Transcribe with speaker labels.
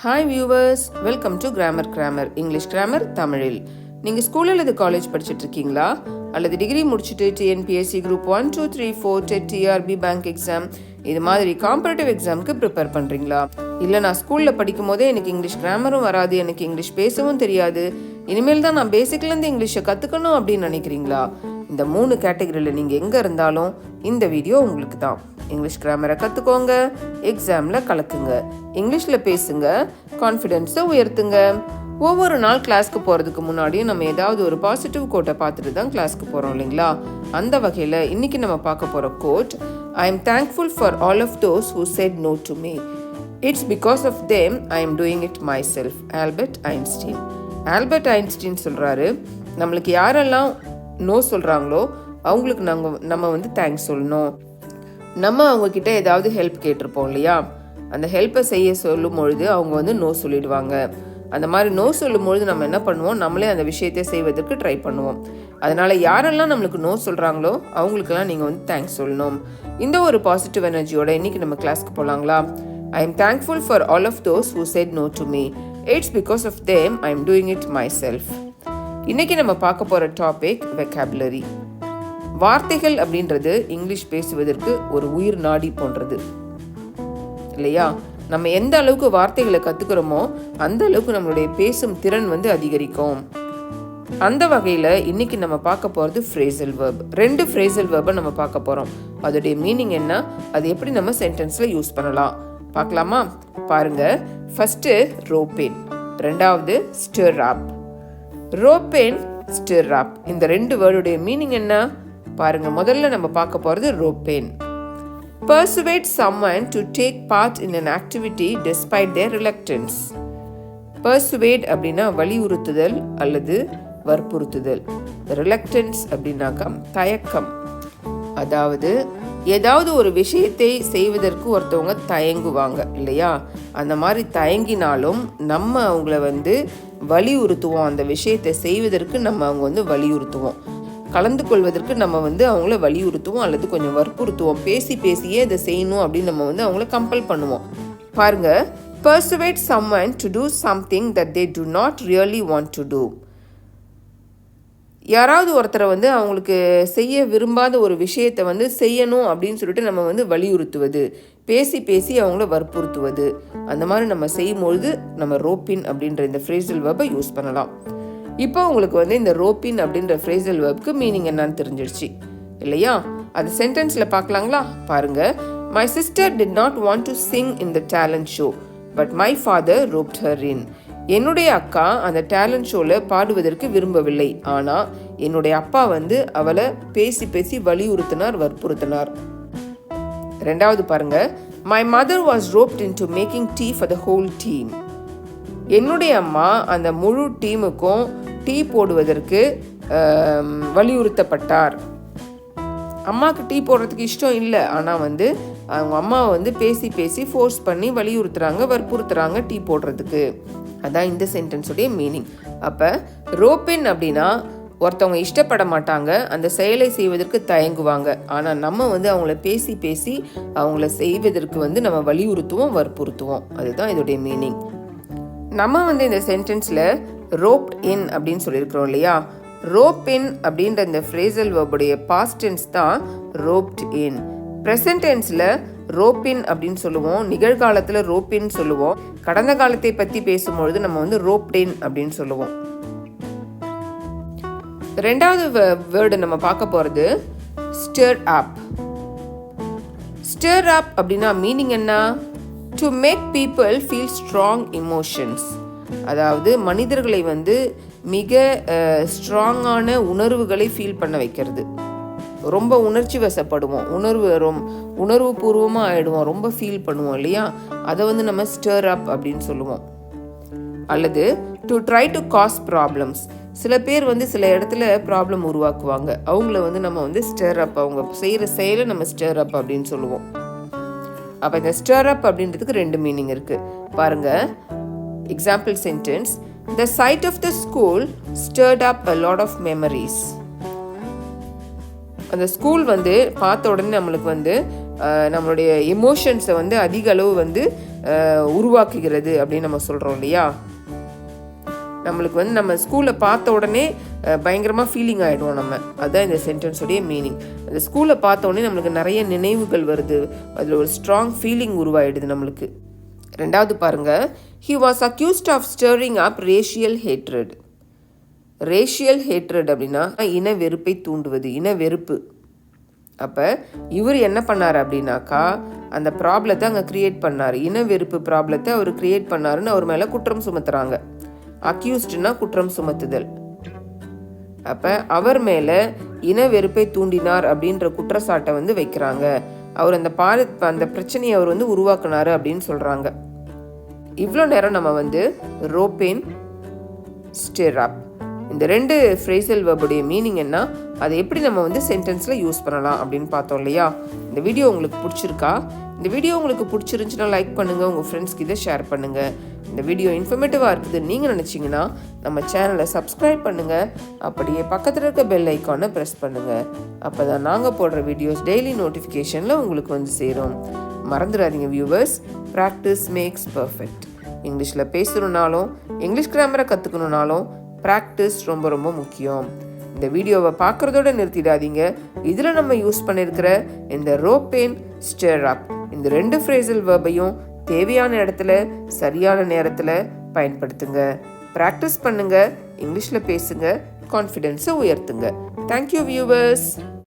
Speaker 1: Hi viewers, welcome to grammar English grammar தமிழில். நீங்கள் school அல்லது காலேஜ் படிச்சுட்டு இருக்கீங்களா? அல்லது டிகிரி முடிச்சுட்டு TNPSC group 1, 2, 3, 4 TET TRB bank exam இது மாதிரி காம்படேட்டிவ் எக்ஸாமுக்கு ப்ரிப்பேர் பண்ணுறீங்களா? இல்லை, நான் ஸ்கூலில் படிக்கும் போதே எனக்கு இங்கிலீஷ் கிராமரும் வராது, எனக்கு இங்கிலீஷ் பேசவும் தெரியாது, இனிமேல் தான் நான் பேசிக்லேருந்து இங்கிலீஷை கற்றுக்கணும் அப்படின்னு நினைக்கிறீங்களா? இந்த 3 கேட்டகரியில் நீங்கள் எங்கே இருந்தாலும் இந்த வீடியோ உங்களுக்கு தான். இங்கிலீஷ் கிராமரை கற்றுக்கோங்க, எக்ஸாமில் கலக்குங்க, இங்கிலீஷில் பேசுங்க, கான்ஃபிடென்ஸை உயர்த்துங்க. ஒவ்வொரு நாள் கிளாஸ்க்கு போகிறதுக்கு முன்னாடியும் நம்ம ஏதாவது ஒரு பாசிட்டிவ் கோட்டை பார்த்துட்டு தான் கிளாஸ்க்கு போகிறோம் இல்லைங்களா? அந்த வகையில் இன்றைக்கி நம்ம பார்க்க போகிற quote, I am thankful for all of those who said no to me. It's because of them I am doing it myself. Albert Einstein சொல்கிறாரு, நம்மளுக்கு யாரெல்லாம் நோ சொல்கிறாங்களோ அவங்களுக்கு நம்ம வந்து தேங்க்ஸ் சொல்லணும். நம்ம அவங்கக்கிட்ட ஏதாவது ஹெல்ப் கேட்டிருப்போம் இல்லையா? அந்த ஹெல்ப்பை செய்ய சொல்லும் பொழுது அவங்க வந்து நோ சொல்லிடுவாங்க. அந்த மாதிரி நோ சொல்லும் பொழுது நம்ம என்ன பண்ணுவோம், நம்மளே அந்த விஷயத்தை செய்வதற்கு ட்ரை பண்ணுவோம். அதனால் யாரெல்லாம் நம்மளுக்கு நோ சொல்கிறாங்களோ அவங்களுக்கெல்லாம் நீங்கள் வந்து தேங்க்ஸ் சொல்லணும். இந்த ஒரு பாசிட்டிவ் எனர்ஜியோட இன்றைக்கி நம்ம கிளாஸ்க்கு போகலாங்களா? I am thankful for all of those who said no to me. It's because of them I am doing it myself. இன்றைக்கி நம்ம பார்க்க போகிற டாபிக் வெக்காபுலரி. வார்த்தைகள் அப்படின்றது இங்கிலீஷ் பேசுவதற்கு ஒரு உயிர் நாடி போன்றது இல்லையா? நம்ம எந்த அளவுக்கு வார்த்தைகளை கற்றுக்கிறோமோ அந்த அளவுக்கு நம்மளுடைய பேசும் திறன் வந்து அதிகரிக்கும். அந்த வகையில் இன்னைக்கு நம்ம பார்க்க போகிறது ஃப்ரேசல் வெர்ப். 2 ஃப்ரேசல் வெர்பை நம்ம பார்க்க போகிறோம். அதோடைய மீனிங் என்ன, அது எப்படி நம்ம சென்டென்ஸில் யூஸ் பண்ணலாம் பார்க்கலாமா? பாருங்க, ஃபர்ஸ்ட்டு ரோப்பேன், ரெண்டாவது ஸ்டிர் அப். ரோப்பேன், ஸ்டிர் அப், இந்த 2 வேர்டுடைய மீனிங் என்ன பாருங்க. முதல்ல நம்ம பார்க்க போகிறது ரோப்பேன். Persuade someone to take part in an activity despite their reluctance. Persuade அப்படின்னா வலியுறுத்துதல் அல்லது வற்புறுத்துதல். reluctance அப்படின்னாக்கா தயக்கம். அதாவது ஏதாவது ஒரு விஷயத்தை செய்வதற்கு ஒருத்தவங்க தயங்குவாங்க இல்லையா? அந்த மாதிரி தயங்கினாலும் நம்ம அவங்கள வந்து வலியுறுத்துவோம். அந்த விஷயத்தை செய்வதற்கு நம்ம அவங்க வந்து வலியுறுத்துவோம். கலந்து கொள்வதற்கு நம்ம வந்து அவங்கள வலியுறுத்துவோம் அல்லது கொஞ்சம் வற்புறுத்துவோம். பேசியே இதை செய்யணும் அப்படின்னு நம்ம வந்து அவங்கள கம்பல் பண்ணுவோம். பாருங்க, persuade someone to do something that they do not really want to do. யாராவது ஒருத்தரை வந்து அவங்களுக்கு செய்ய விரும்பாத ஒரு விஷயத்தை வந்து செய்யணும் அப்படின்னு சொல்லிட்டு நம்ம வந்து வலியுறுத்துவது, பேசி அவங்கள வற்புறுத்துவது, அந்த மாதிரி நம்ம செய்யும்பொழுது நம்ம ரோப்பின் அப்படின்ற இந்த ஃப்ரேசல் வெர்பை யூஸ் பண்ணலாம். இப்போ உங்களுக்கு வந்து இந்த ரோப்பின் அப்படின்ற ஃப்ரேசல் வெர்புக்கு மீனிங் என்னன்னு தெரிஞ்சிடுச்சு இல்லையா? அது சென்டென்ஸில் பார்க்கலாங்களா? பாருங்க, my sister did not want to sing in the talent show but my father roped her in. என்னுடைய அக்கா அந்த டேலண்ட் ஷோவில் பாடுவதற்கு விரும்பவில்லை, ஆனால் என்னுடைய அப்பா வந்து அவளை பேசி வலியுறுத்தினார், வற்புறுத்தினார். ரெண்டாவது பாருங்க, my mother was roped into making tea for the whole team. என்னுடைய அம்மா அந்த முழு டீமுக்கும் டீ போடுவதற்கு வலியுறுத்தப்பட்டார். அம்மாவுக்கு டீ போடுறதுக்கு இஷ்டம் இல்லை, ஆனால் வந்து அவங்க அம்மாவை வந்து பேசி ஃபோர்ஸ் பண்ணி வலியுறுத்துறாங்க, வற்புறுத்துறாங்க டீ போடுறதுக்கு. அதான் இந்த சென்டென்ஸுடைய மீனிங். அப்போ ரோப்பின் அப்படின்னா ஒருத்தவங்க இஷ்டப்பட மாட்டாங்க, அந்த செயலை செய்வதற்கு தயங்குவாங்க, ஆனால் நம்ம வந்து அவங்கள பேசி அவங்கள செய்வதற்கு வந்து நம்ம வலியுறுத்துவோம், வற்புறுத்துவோம். அதுதான் இதோடைய மீனிங். நம்ம வந்து இந்த சென்டென்ஸில் ரோப்ட் இன் அப்படின்னு சொல்லியிருக்கிறோம் இல்லையா? ரோப் இன் அப்படின்ற இந்த ஃப்ரேசல் வெர்புடைய பாஸ்ட் டென்ஸ் தான் ரோப்ட் இன். ப்ரெசன்ட் டென்ஸில் ரோப்பின் அப்படின்னு சொல்லுவோம், நிகழ்காலத்தில் ரோப்பின் சொல்லுவோம், கடந்த காலத்தை பற்றி பேசும்பொழுது நம்ம வந்து ரோப்ட் இன் அப்படின்னு சொல்லுவோம். ரெண்டாவது வேர்டு நம்ம பார்க்க போகிறது ஸ்டிர் அப். ஸ்டிர் அப் அப்படின்னா மீனிங் என்ன? To make people feel strong emotions. அதாவது மனிதர்களை வந்து மிக ஸ்ட்ராங்கான உணர்வுகளை ஃபீல் பண்ண வைக்கிறது. ரொம்ப உணர்ச்சி வசப்படுவோம், உணர்வு பூர்வமாக ஆகிடுவோம், ரொம்ப ஃபீல் பண்ணுவோம் இல்லையா? அதை வந்து நம்ம ஸ்டிர் அப் அப்படின்னு சொல்லுவோம். அல்லது to try to cause problems. சில பேர் வந்து சில இடத்துல ப்ராப்ளம் உருவாக்குவாங்க, அவங்கள வந்து நம்ம வந்து ஸ்டிர் அப், அவங்க செய்கிற செயலை நம்ம ஸ்டிர் அப் அப்படின்னு சொல்லுவோம். அப்போ இந்த ஸ்டிர் அப் அப்படின்றதுக்கு 2 மீனிங் இருக்குது பாருங்க. Example sentence, the sight of the school stirred up a lot of memories. அந்த ஸ்கூல் வந்து பார்த்த உடனே நம்மளுக்கு வந்து நம்மளுடைய எமோஷன்ஸை வந்து அதிக அளவு வந்து உருவாக்குகிறது அப்படின்னு நம்ம சொல்கிறோம் இல்லையா. நம்மளுக்கு வந்து நம்ம ஸ்கூலில் பார்த்த உடனே பயங்கரமாக ஃபீலிங் ஆகிடுவோம் நம்ம. அதுதான் இந்த சென்டென்ஸோடைய மீனிங். அந்த ஸ்கூலில் பார்த்த உடனே நம்மளுக்கு நிறைய நினைவுகள் வருது, அதில் ஒரு ஸ்ட்ராங் ஃபீலிங் உருவாயிடுது நம்மளுக்கு. ரெண்டாவது பாருங்க, he was accused of stirring up racial hatred. Racial hatred அப்படின்னா இன வெறுப்பை தூண்டுவது, இன வெறுப்பு. அப்போ இவர் என்ன பண்ணார் அப்படின்னாக்கா அந்த ப்ராப்ளத்தை அங்கே க்ரியேட் பண்ணார், இன வெறுப்பு ப்ராப்ளத்தை அவர் க்ரியேட் பண்ணாருன்னு அவர் மேலே குற்றம் சுமத்துறாங்க. அக்யூஸ்டுனா குற்றம் சுமத்துதல். அப்போ அவர் மேலே இன வெறுப்பை தூண்டினார் அப்படின்ற குற்றச்சாட்டை வந்து வைக்கிறாங்க. அவர் அந்த பிரச்சனையை அவர் வந்து உருவாக்குனாரு அப்படின்னு சொல்கிறாங்க. இவ்வளோ நேரம் நம்ம வந்து ரோப்பேன், ஸ்டிர் அப் இந்த ரெண்டு ஃப்ரேசல் வெர்புடைய மீனிங் என்ன, அதை எப்படி நம்ம வந்து சென்டென்ஸில் யூஸ் பண்ணலாம் அப்படின்னு பார்த்தோம் இல்லையா. இந்த வீடியோ உங்களுக்கு பிடிச்சிருக்கா? இந்த வீடியோ உங்களுக்கு பிடிச்சிருந்துச்சுன்னா லைக் பண்ணுங்கள், உங்கள் ஃப்ரெண்ட்ஸ்க்கு இதை ஷேர் பண்ணுங்கள். இந்த வீடியோ இன்ஃபர்மேட்டிவாக இருக்குதுன்னு நீங்கள் நினச்சிங்கன்னா நம்ம சேனலை சப்ஸ்கிரைப் பண்ணுங்கள். அப்படியே பக்கத்தில் இருக்க பெல் ஐக்கானை ப்ரெஸ் பண்ணுங்கள். அப்போ தான் நாங்கள் போடுற வீடியோஸ் டெய்லி நோட்டிஃபிகேஷனில் உங்களுக்கு வந்து சேரும். மறந்துடாதீங்க வியூவர்ஸ், ப்ராக்டிஸ் மேக்ஸ் பர்ஃபெக்ட். இங்கிலீஷில் பேசணுன்னாலும் இங்கிலீஷ் கிராமரை கற்றுக்கணுன்னாலும் ப்ராக்டிஸ் ரொம்ப ரொம்ப முக்கியம். இந்த வீடியோவை பார்க்குறதோட நிறுத்திடாதீங்க. இதில் நம்ம யூஸ் பண்ணியிருக்கிற இந்த ரோப்பேன், ஸ்டிர் அப் இந்த ரெண்டு ஃப்ரேசல் வெர்பையும் தேவையான இடத்துல சரியான நேரத்தில் பயன்படுத்துங்க. ப்ராக்டிஸ் பண்ணுங்க, இங்கிலீஷில் பேசுங்க, கான்ஃபிடென்ஸை உயர்த்துங்க. Thank you viewers.